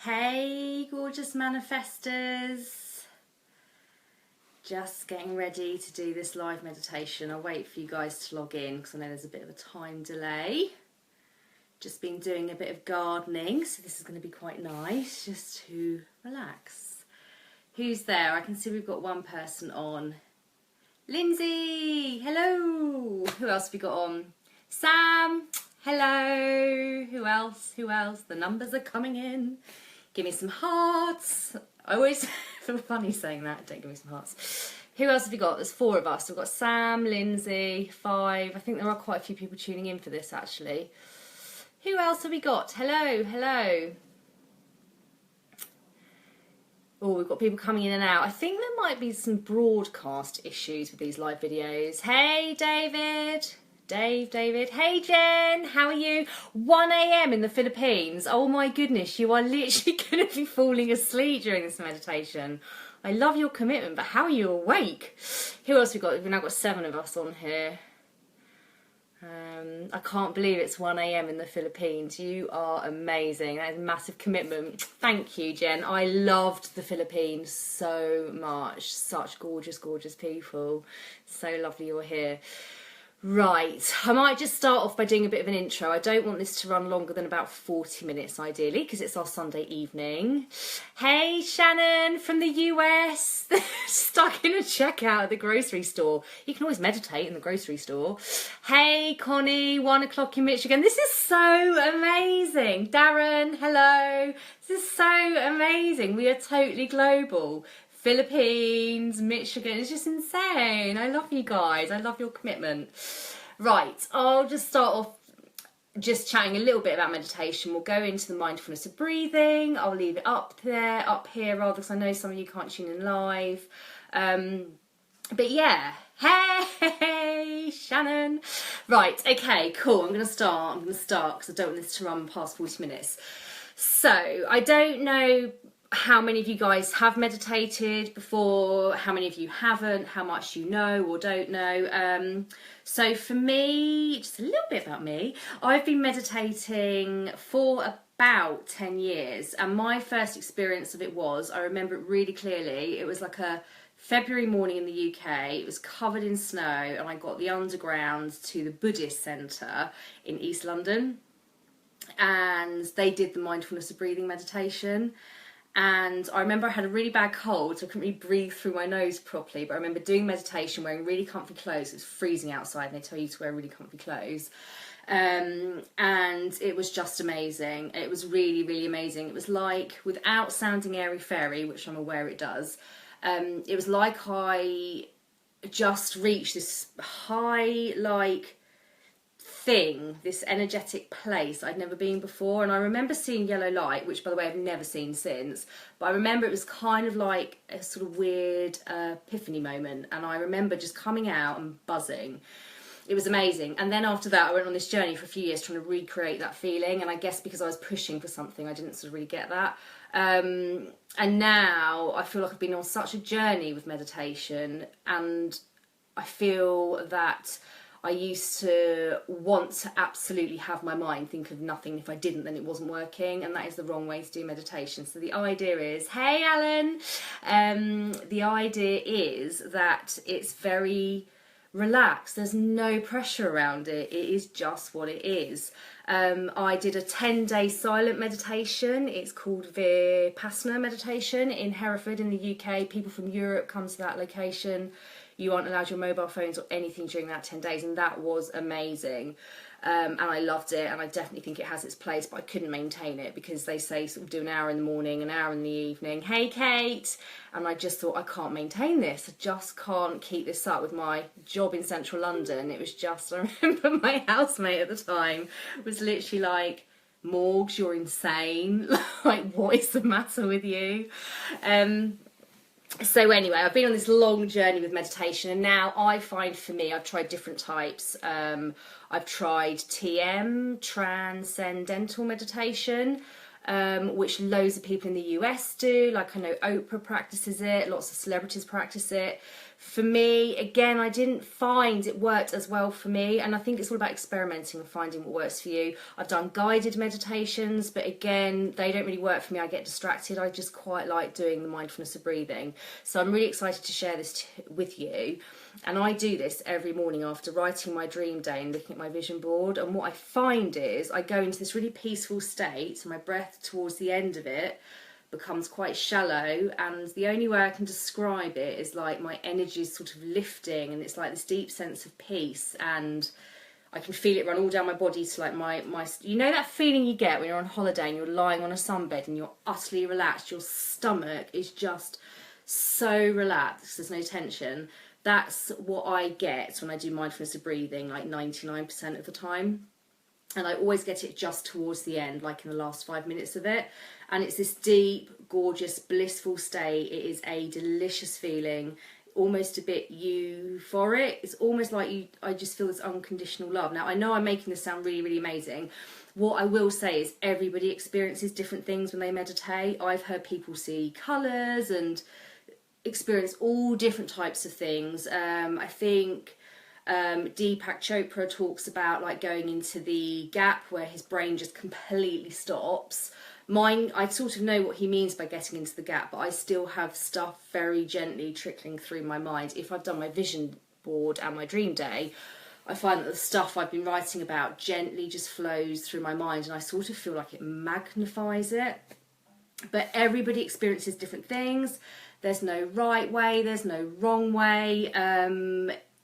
Hey, gorgeous manifestors. Just getting ready to do this live meditation. I'll wait for you guys to log in because I know there's a bit of a time delay. Just been doing a bit of gardening, so this is going to be quite nice just to relax. Who's there? I can see we've got one person on. Lindsay, hello. Who else have we got on? Sam, hello. Who else? The numbers are coming in. Give me some hearts. I always feel funny saying that. Don't give me some hearts. Who else have we got? There's 4 of us. We've got Sam, Lindsay, 5. I think there are quite a few people tuning in for this actually. Who else have we got? Hello. Oh, we've got people coming in and out. I think there might be some broadcast issues with these live videos. Hey, David. David. Hey, Jen. How are you? 1 a.m. in the Philippines. Oh, my goodness. You are literally going to be falling asleep during this meditation. I love your commitment, but how are you awake? Who else have we got? We've now got 7 of us on here. I can't believe it's 1 a.m. in the Philippines. You are amazing. That is a massive commitment. Thank you, Jen. I loved the Philippines so much. Such gorgeous people. So lovely you're here. Right, I might just start off by doing a bit of an intro. I don't want this to run longer than about 40 minutes ideally because it's our Sunday evening. Hey Shannon from the US, stuck in a checkout at the grocery store. You can always meditate in the grocery store. Hey Connie, 1 o'clock in Michigan. This is so amazing. Darren, hello. This is so amazing. We are totally global. Philippines, Michigan, it's just insane. I love you guys. I love your commitment. Right, I'll just start off just chatting a little bit about meditation. We'll go into the mindfulness of breathing. I'll leave it up here rather, because I know some of you can't tune in live. But yeah, hey Shannon. Right, okay, cool. I'm going to start because I don't want this to run past 40 minutes. So, I don't know how many of you guys have meditated before, how many of you haven't, how much you know or don't know. So for me, just a little bit about me, I've been meditating for about 10 years, and my first experience of it was, I remember it really clearly, it was like a February morning in the UK, it was covered in snow, and I got the underground to the Buddhist centre in East London, and they did the mindfulness of breathing meditation. And I remember I had a really bad cold, so I couldn't really breathe through my nose properly. But I remember doing meditation, wearing really comfy clothes. It was freezing outside, and they tell you to wear really comfy clothes. And it was just amazing. It was really amazing. It was like, without sounding airy-fairy, which I'm aware it does, it was like I just reached this high, this energetic place I'd never been before. And I remember seeing yellow light, which by the way I've never seen since, but I remember it was kind of like a sort of weird epiphany moment, and I remember just coming out and buzzing. It was amazing. And then after that I went on this journey for a few years trying to recreate that feeling, and I guess because I was pushing for something I didn't sort of really get that. And now I feel like I've been on such a journey with meditation, and I feel that I used to want to absolutely have my mind think of nothing. If I didn't, then it wasn't working, and that is the wrong way to do meditation. So the idea is, hey Alan, the idea is that it's very relaxed. There's no pressure around it. It is just what it is. I did a 10-day silent meditation. It's called Vipassana meditation in Hereford in the UK. People from Europe come to that location. You aren't allowed your mobile phones or anything during that 10 days, and that was amazing. And I loved it, and I definitely think it has its place, but I couldn't maintain it because they say sort of do an hour in the morning, an hour in the evening. Hey, Kate! And I just thought, I can't maintain this. I just can't keep this up with my job in central London. It was just, I remember my housemate at the time was literally like, Morgs, you're insane. Like, what is the matter with you? So anyway, I've been on this long journey with meditation, and now I find for me, I've tried different types. I've tried TM, Transcendental Meditation, which loads of people in the US do. Like I know Oprah practices it, lots of celebrities practice it. For me, again, I didn't find it worked as well for me, and I think it's all about experimenting and finding what works for you. I've done guided meditations, but again, they don't really work for me. I get distracted. I just quite like doing the mindfulness of breathing. So I'm really excited to share this with you. And I do this every morning after writing my dream day and looking at my vision board. And what I find is I go into this really peaceful state, and my breath towards the end of it becomes quite shallow, and the only way I can describe it is like my energy is sort of lifting, and it's like this deep sense of peace, and I can feel it run all down my body to like my you know that feeling you get when you're on holiday and you're lying on a sunbed and you're utterly relaxed, your stomach is just so relaxed, there's no tension. That's what I get when I do mindfulness of breathing, like 99% of the time. And I always get it just towards the end, like in the last 5 minutes of it. And it's this deep, gorgeous, blissful state. It is a delicious feeling, almost a bit euphoric. It's almost like I just feel this unconditional love. Now, I know I'm making this sound really, really amazing. What I will say is everybody experiences different things when they meditate. I've heard people see colours and experience all different types of things. I think Deepak Chopra talks about like going into the gap where his brain just completely stops. Mine, I sort of know what he means by getting into the gap, but I still have stuff very gently trickling through my mind. If I've done my vision board and my dream day, I find that the stuff I've been writing about gently just flows through my mind, and I sort of feel like it magnifies it. But everybody experiences different things. There's no right way, there's no wrong way.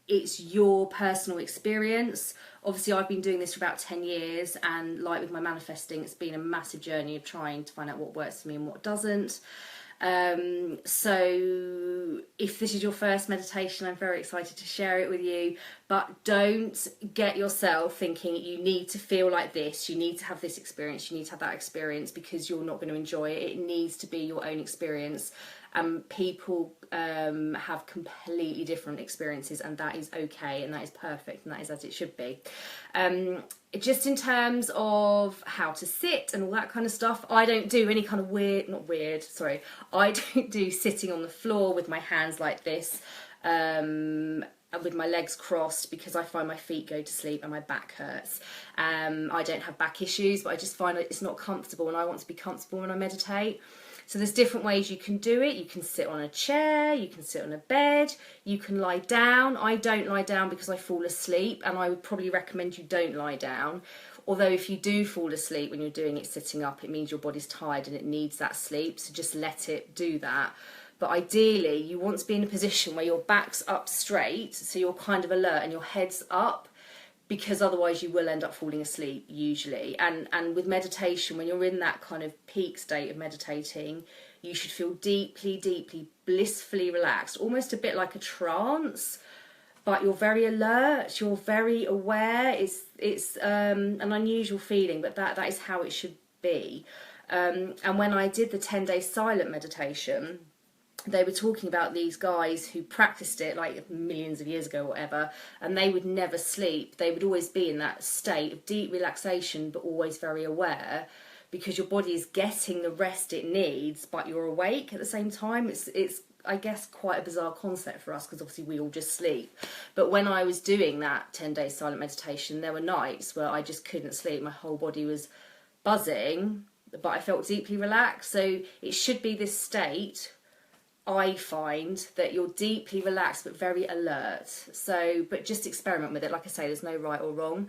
It's your personal experience. Obviously, I've been doing this for about 10 years, and like with my manifesting, it's been a massive journey of trying to find out what works for me and what doesn't. So if this is your first meditation, I'm very excited to share it with you, but don't get yourself thinking you need to feel like this, you need to have this experience, you need to have that experience, because you're not going to enjoy it. It needs to be your own experience. People have completely different experiences, and that is okay, and that is perfect, and that is as it should be. Just in terms of how to sit and all that kind of stuff, I don't do any kind of I don't do sitting on the floor with my hands like this, with my legs crossed, because I find my feet go to sleep and my back hurts. I don't have back issues, but I just find it's not comfortable, and I want to be comfortable when I meditate. So there's different ways you can do it. You can sit on a chair, you can sit on a bed, you can lie down. I don't lie down because I fall asleep, and I would probably recommend you don't lie down. Although if you do fall asleep when you're doing it sitting up, it means your body's tired and it needs that sleep, so just let it do that. But ideally, you want to be in a position where your back's up straight, so you're kind of alert and your head's up, because otherwise you will end up falling asleep usually. And with meditation, when you're in that kind of peak state of meditating, you should feel deeply, deeply, blissfully relaxed, almost a bit like a trance, but you're very alert, you're very aware. It's an unusual feeling, but that is how it should be. And when I did the 10-day silent meditation, they were talking about these guys who practiced it like millions of years ago or whatever, and they would never sleep. They would always be in that state of deep relaxation, but always very aware, because your body is getting the rest it needs, but you're awake at the same time. It's I guess quite a bizarre concept for us, because obviously we all just sleep. But when I was doing that 10-day silent meditation, there were nights where I just couldn't sleep. My whole body was buzzing, but I felt deeply relaxed. So it should be this state, I find, that you're deeply relaxed but very alert. So, but just experiment with it. Like I say, there's no right or wrong.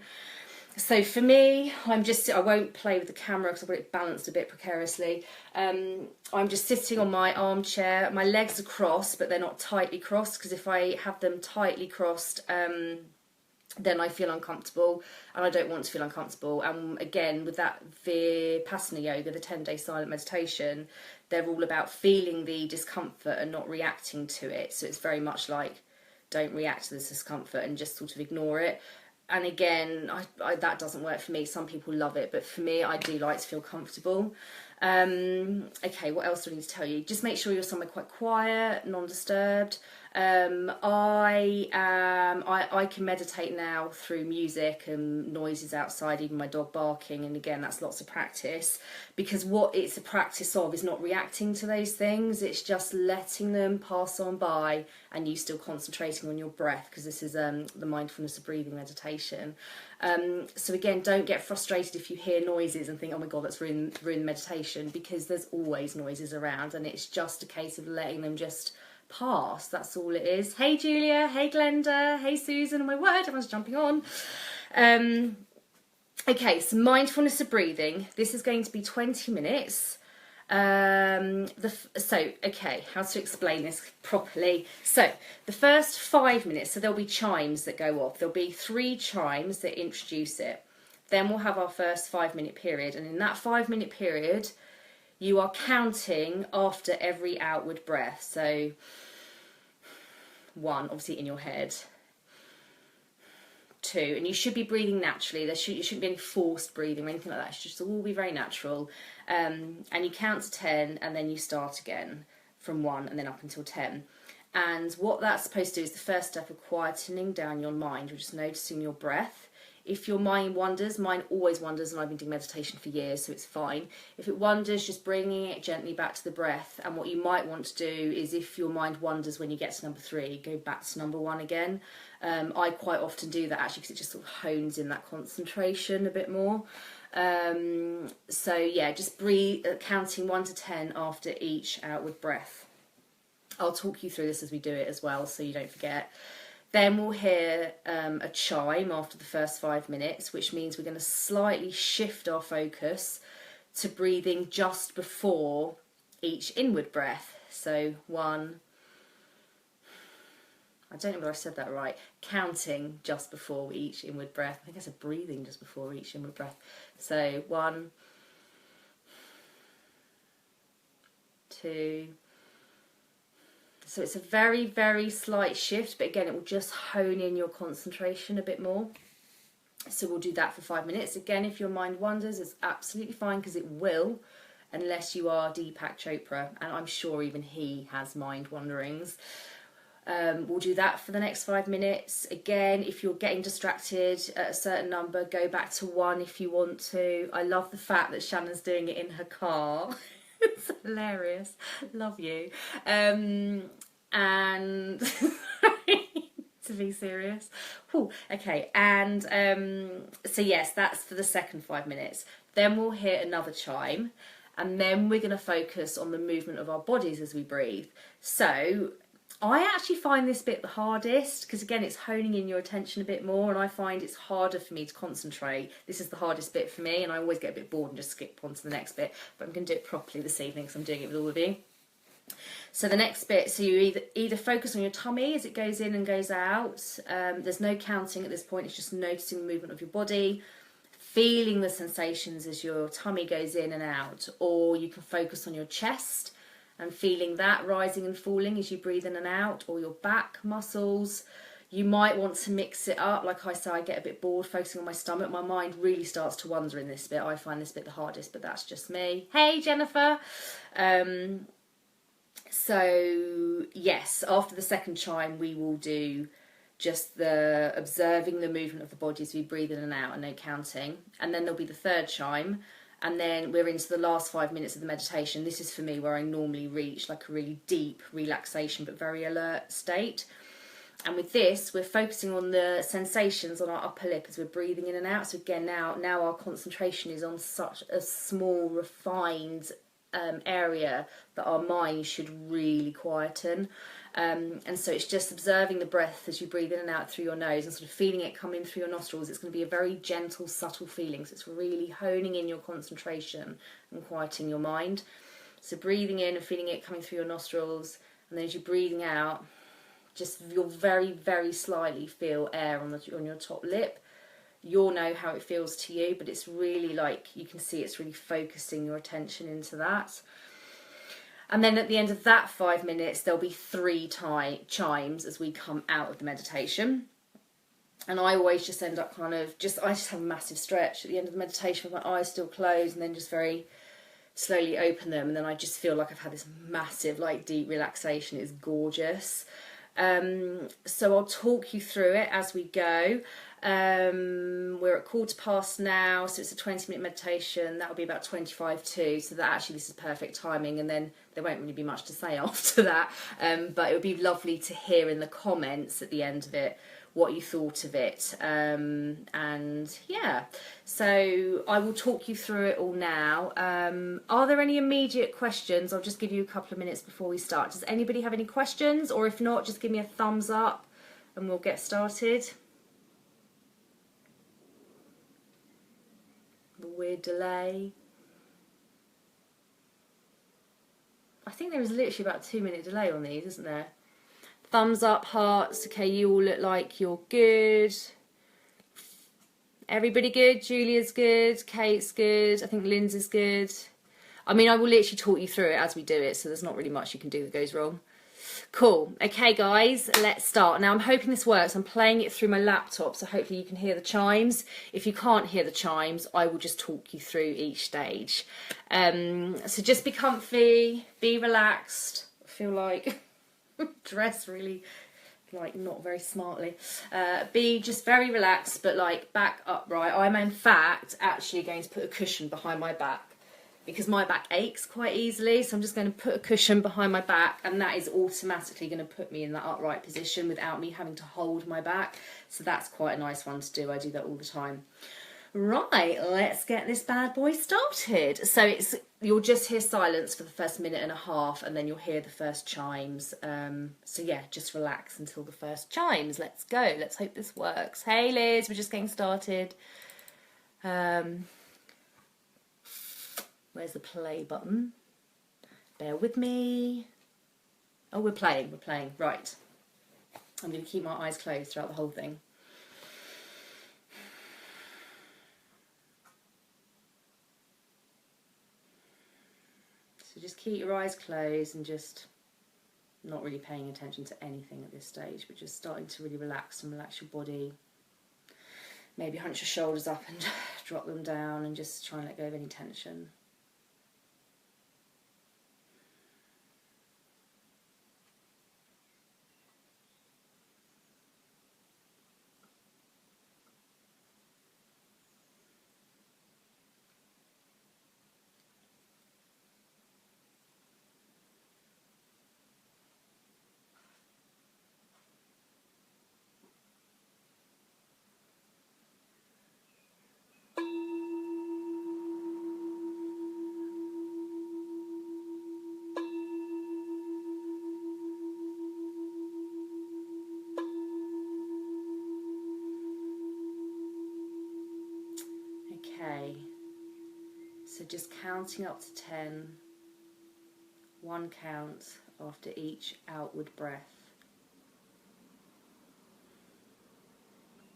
So for me, I won't play with the camera because I've got it balanced a bit precariously. I'm just sitting on my armchair. My legs are crossed, but they're not tightly crossed, because if I have them tightly crossed, then I feel uncomfortable, and I don't want to feel uncomfortable. And again, with that Vipassana yoga, the 10-day silent meditation, they're all about feeling the discomfort and not reacting to it. So it's very much like, don't react to this discomfort and just sort of ignore it. And again, that doesn't work for me. Some people love it, but for me, I do like to feel comfortable. Okay, what else do I need to tell you? Just make sure you're somewhere quite quiet, non-disturbed. I can meditate now through music and noises outside, even my dog barking, and again that's lots of practice, because what it's a practice of is not reacting to those things, it's just letting them pass on by and you still concentrating on your breath, because this is the mindfulness of breathing meditation. So again, don't get frustrated if you hear noises and think, oh my god, that's ruined meditation, because there's always noises around and it's just a case of letting them just pass. That's all it is. Hey Julia, hey Glenda, hey Susan, oh my word, everyone's jumping on. Okay, so mindfulness of breathing. This is going to be 20 minutes. Okay, how to explain this properly. So the first 5 minutes, so there'll be chimes that go off. There'll be 3 chimes that introduce it. Then we'll have our first 5-minute period, and in that 5-minute period you are counting after every outward breath. So 1, obviously in your head. 2, and you should be breathing naturally. You shouldn't be any forced breathing or anything like that. It should just all be very natural. And you count to 10 and then you start again from 1 and then up until 10. And what that's supposed to do is the first step of quietening down your mind. You're just noticing your breath. If your mind wanders, mine always wanders, and I've been doing meditation for years, so it's fine. If it wanders, just bringing it gently back to the breath. And what you might want to do is, if your mind wanders when you get to number 3, go back to number 1 again. I quite often do that actually, because it just sort of hones in that concentration a bit more. So yeah, just breathe, counting 1 to 10 after each outward breath. I'll talk you through this as we do it as well, so you don't forget. Then we'll hear a chime after the first 5 minutes, which means we're going to slightly shift our focus to breathing just before each inward breath. So 1, I don't know whether I said that right, counting just before each inward breath. I think I said breathing just before each inward breath. So 1, 2. So it's a very, very slight shift, but again, it will just hone in your concentration a bit more. So we'll do that for 5 minutes. Again, if your mind wanders, it's absolutely fine, because it will, unless you are Deepak Chopra, and I'm sure even he has mind wanderings. We'll do that for the next 5 minutes. Again, if you're getting distracted at a certain number, go back to 1 if you want to. I love the fact that Shannon's doing it in her car. It's hilarious. Love you. And to be serious. Ooh, okay, and so yes, that's for the second 5 minutes. Then we'll hear another chime, and then we're going to focus on the movement of our bodies as we breathe. So I actually find this bit the hardest, because again, it's honing in your attention a bit more, and I find it's harder for me to concentrate. This is the hardest bit for me, and I always get a bit bored and just skip on to the next bit, but I'm going to do it properly this evening, because I'm doing it with all of you. So the next bit, so you either focus on your tummy as it goes in and goes out. There's no counting at this point, it's just noticing the movement of your body, feeling the sensations as your tummy goes in and out, or you can focus on your chest and feeling that rising and falling as you breathe in and out, or your back muscles. You might want to mix it up. Like I say, I get a bit bored focusing on my stomach. My mind really starts to wander in this bit. I find this bit the hardest, but that's just me. Hey, Jennifer. So, yes, after the second chime, we will do just the observing the movement of the body as we breathe in and out, and no counting. And then there'll be the third chime, and then we're into the last 5 minutes of the meditation. This is for me where I normally reach like a really deep relaxation but very alert state. And with this, we're focusing on the sensations on our upper lip as we're breathing in and out. So again, now our concentration is on such a small, refined area that our mind should really quieten. And so it's just observing the breath as you breathe in and out through your nose and sort of feeling it come in through your nostrils. It's going to be a very gentle, subtle feeling. So it's really honing in your concentration and quieting your mind. So breathing in and feeling it coming through your nostrils, and then as you're breathing out, just you'll very, very slightly feel air on your top lip. You'll know how it feels to you, but it's really like, you can see it's really focusing your attention into that. And then at the end of that 5 minutes, there'll be 3 chimes as we come out of the meditation. And I always just end up I just have a massive stretch at the end of the meditation with my eyes still closed, and then just very slowly open them. And then I just feel like I've had this massive, like, deep relaxation. It's gorgeous. So I'll talk you through it as we go. We're at 1:15 now, so it's a 20-minute meditation. That'll be about 25 to, so that actually this is perfect timing, and then there won't really be much to say after that. But it would be lovely to hear in the comments at the end of it what you thought of it. And yeah, so I will talk you through it all now. Are there any immediate questions? I'll just give you a couple of minutes before we start. Does anybody have any questions? Or if not, just give me a thumbs up and we'll get started. The weird delay. I think there is literally about a 2-minute delay on these, isn't there? Thumbs up, hearts. Okay, you all look like you're good. Everybody good? Julia's good. Kate's good. I think Lindsay's good. I mean, I will literally talk you through it as we do it, so there's not really much you can do that goes wrong. Cool. Okay, guys, let's start. Now, I'm hoping this works. I'm playing it through my laptop, so hopefully you can hear the chimes. If you can't hear the chimes, I will just talk you through each stage. So just be comfy, be relaxed. I feel like dress really like not very smartly. Be just very relaxed, but like back upright. I'm in fact actually going to put a cushion behind my back because my back aches quite easily, so I'm just going to put a cushion behind my back, and that is automatically going to put me in that upright position without me having to hold my back. So that's quite a nice one to do. I do that all the time. Right, let's get this bad boy started. So you'll just hear silence for the first minute and a half, and then you'll hear the first chimes. So yeah, just relax until the first chimes. Let's go. Let's hope this works. Hey Liz, we're just getting started. Where's the play button? Bear with me. Oh, we're playing. Right. I'm going to keep my eyes closed throughout the whole thing. So just keep your eyes closed and just not really paying attention to anything at this stage, but just starting to really relax and relax your body. Maybe hunch your shoulders up and drop them down and just try and let go of any tension. Okay, so just counting up to 10, one count after each outward breath.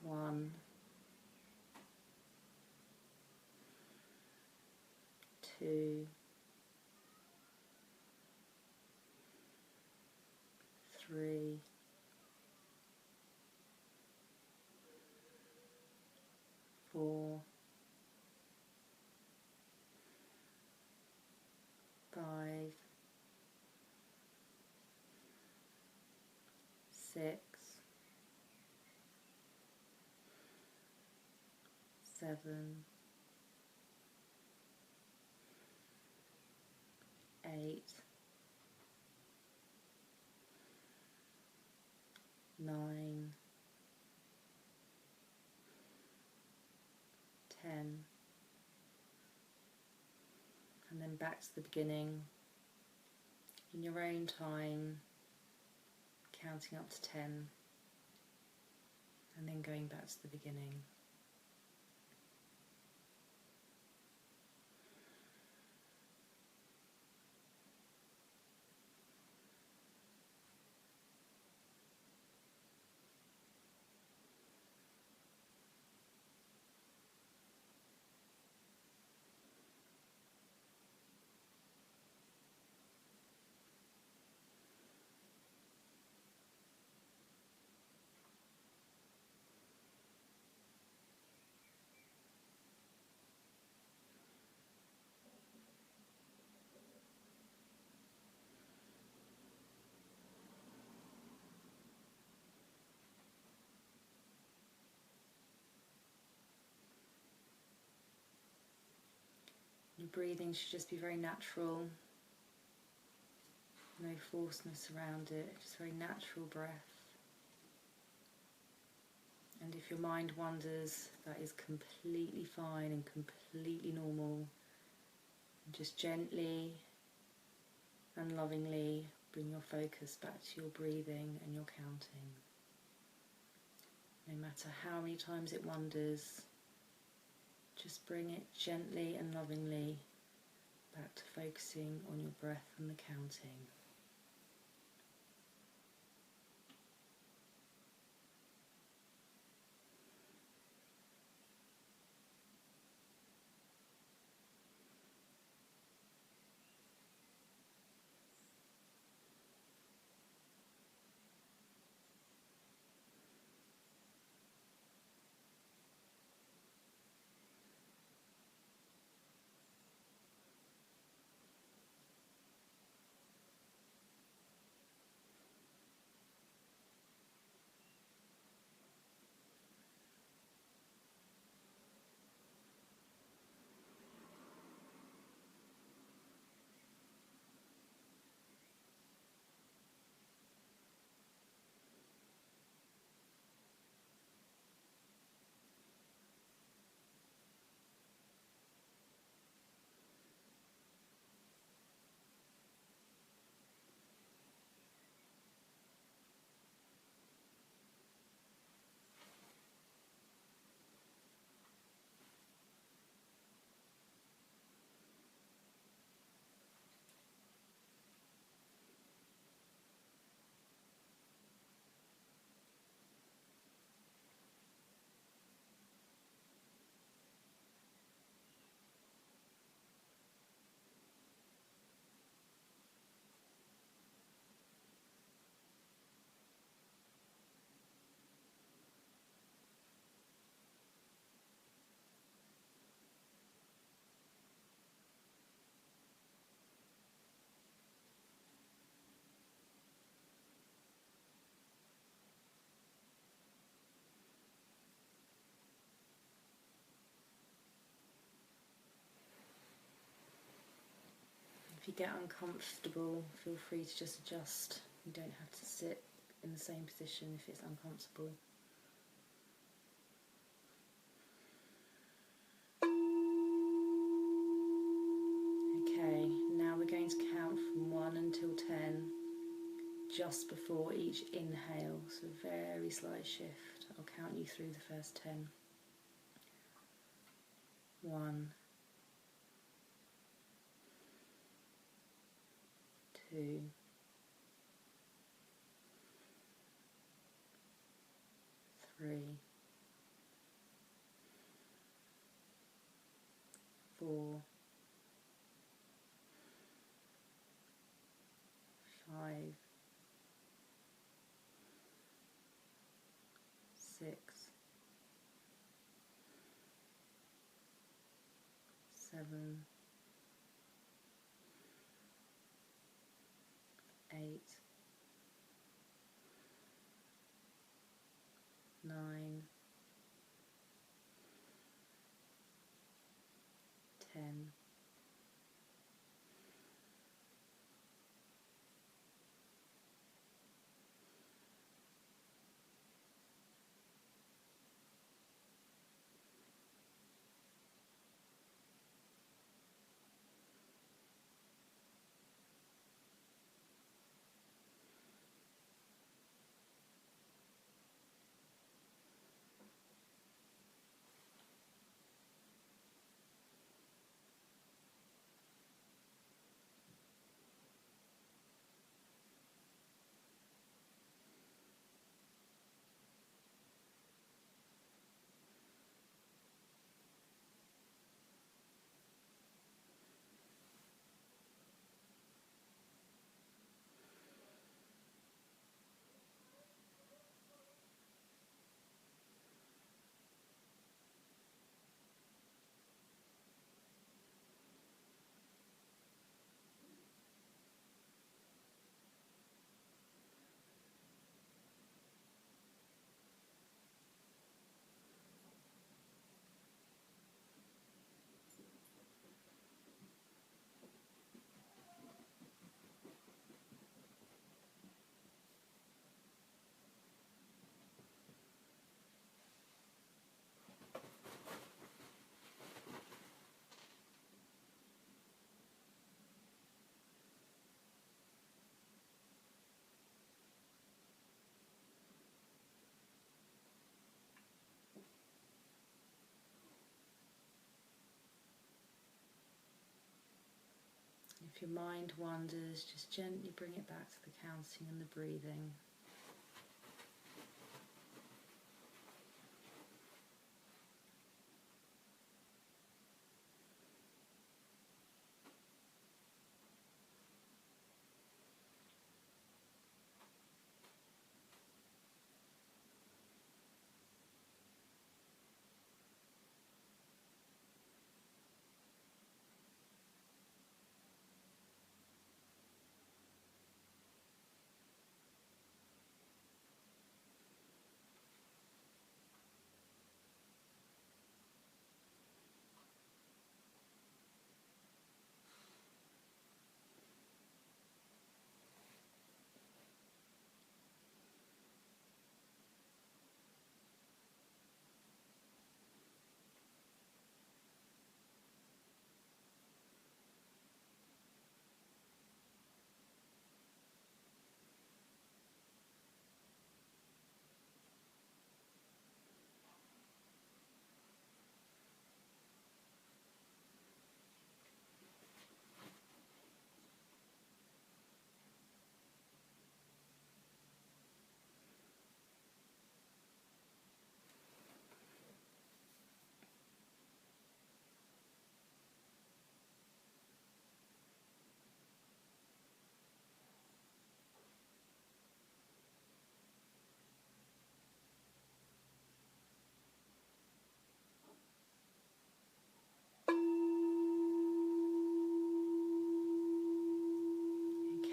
1, 2, 3, 4, 5, 6, 7, 8, 9, 10, and then back to the beginning in your own time, counting up to 10, and then going back to the beginning. breathing should just be very natural, no forcedness around it, just very natural breath. And if your mind wanders, that is completely fine and completely normal. And just gently and lovingly bring your focus back to your breathing and your counting. No matter how many times it wanders, just bring it gently and lovingly back to focusing on your breath and the counting. If you get uncomfortable, feel free to just adjust. You don't have to sit in the same position if it's uncomfortable. Okay, now we're going to count from 1 until 10, just before each inhale, so very slight shift. I'll count you through the first 10. 1, 2, 3, 4, 5, 6, 7, 8, 9, 10, If your mind wanders, just gently bring it back to the counting and the breathing.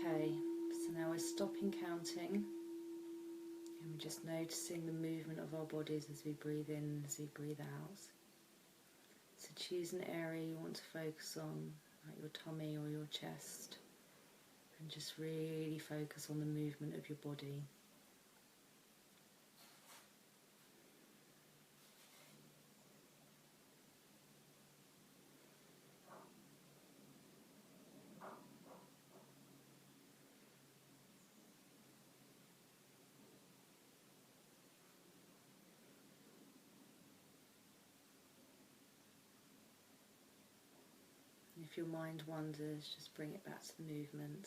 Okay, so now we're stopping counting and we're just noticing the movement of our bodies as we breathe in, as we breathe out. So choose an area you want to focus on, like your tummy or your chest, and just really focus on the movement of your body. If your mind wanders, just bring it back to the movement.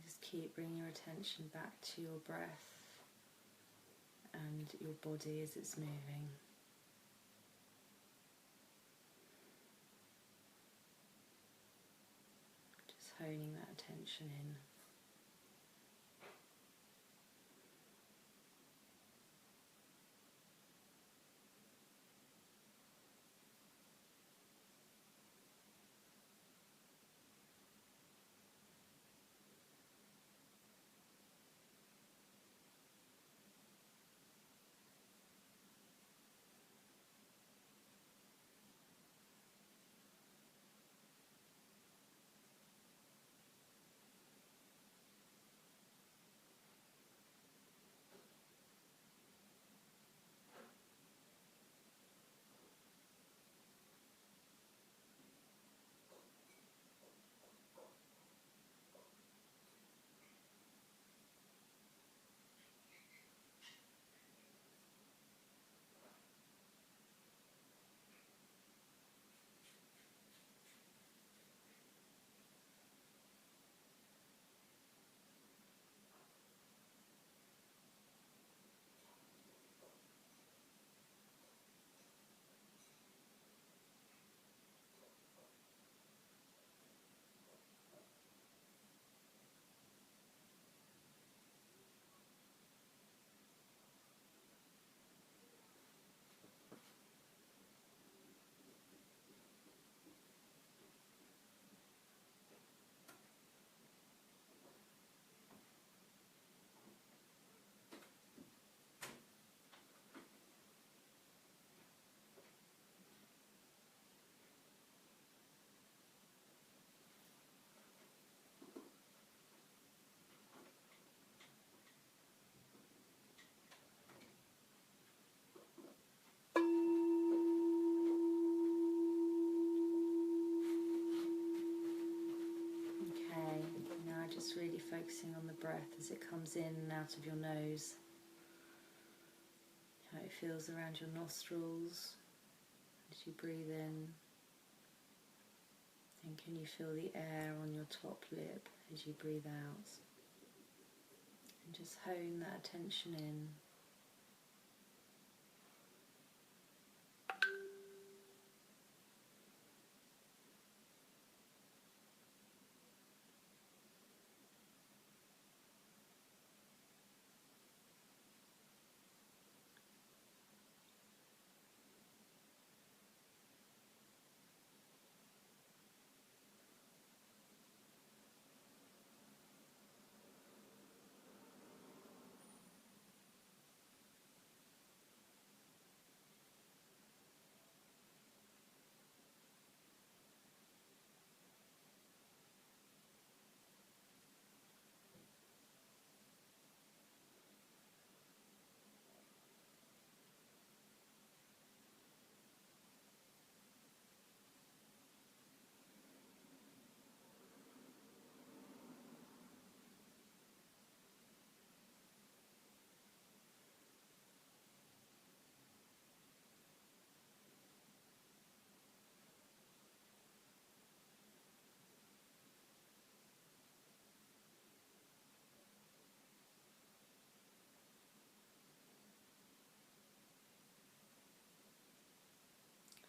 Just keep bringing your attention back to your breath and your body as it's moving. Just honing that attention in. breath as it comes in and out of your nose. How it feels around your nostrils as you breathe in. And can you feel the air on your top lip as you breathe out? And just hone that attention in.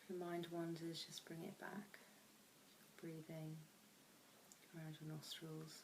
If your mind wanders, just bring it back. Breathing around your nostrils.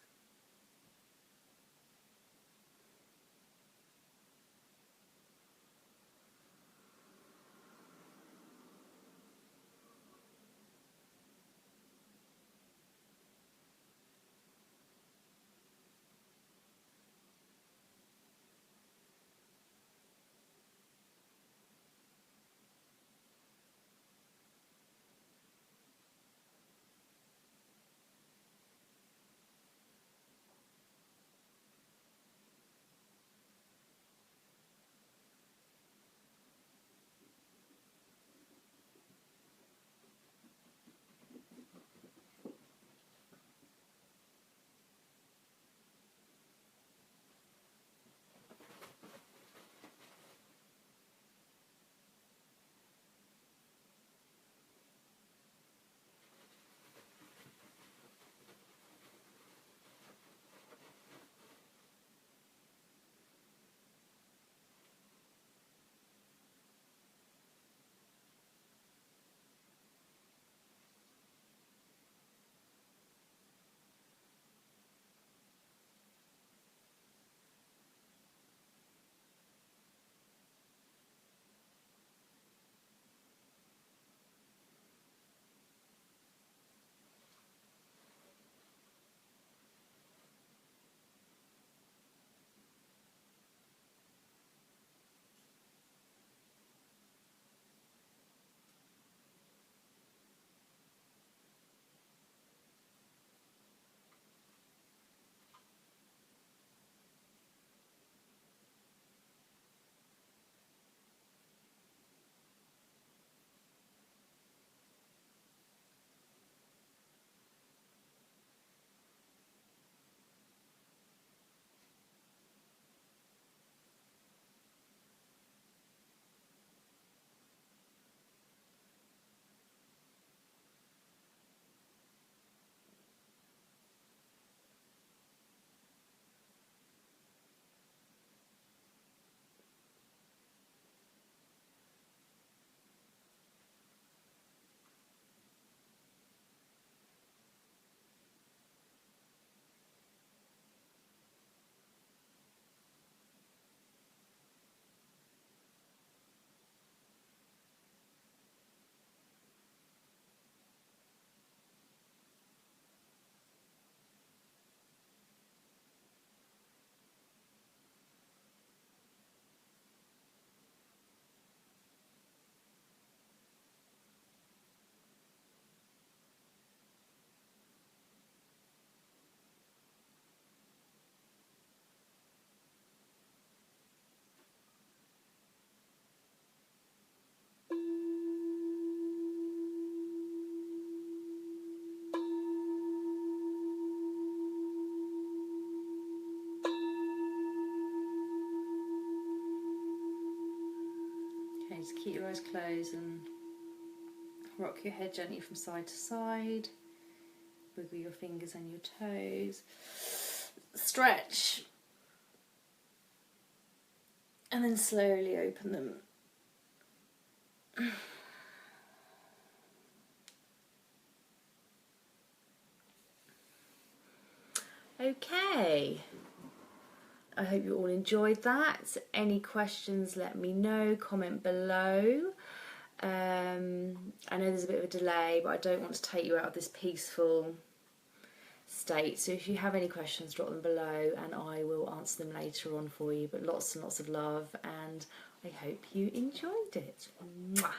Just keep your eyes closed and rock your head gently from side to side. Wiggle your fingers and your toes. Stretch. And then slowly open them. Okay. I hope you all enjoyed that. Any questions, let me know, comment below. I know there's a bit of a delay, but I don't want to take you out of this peaceful state. So if you have any questions, drop them below and I will answer them later on for you. But lots and lots of love, and I hope you enjoyed it. Mwah.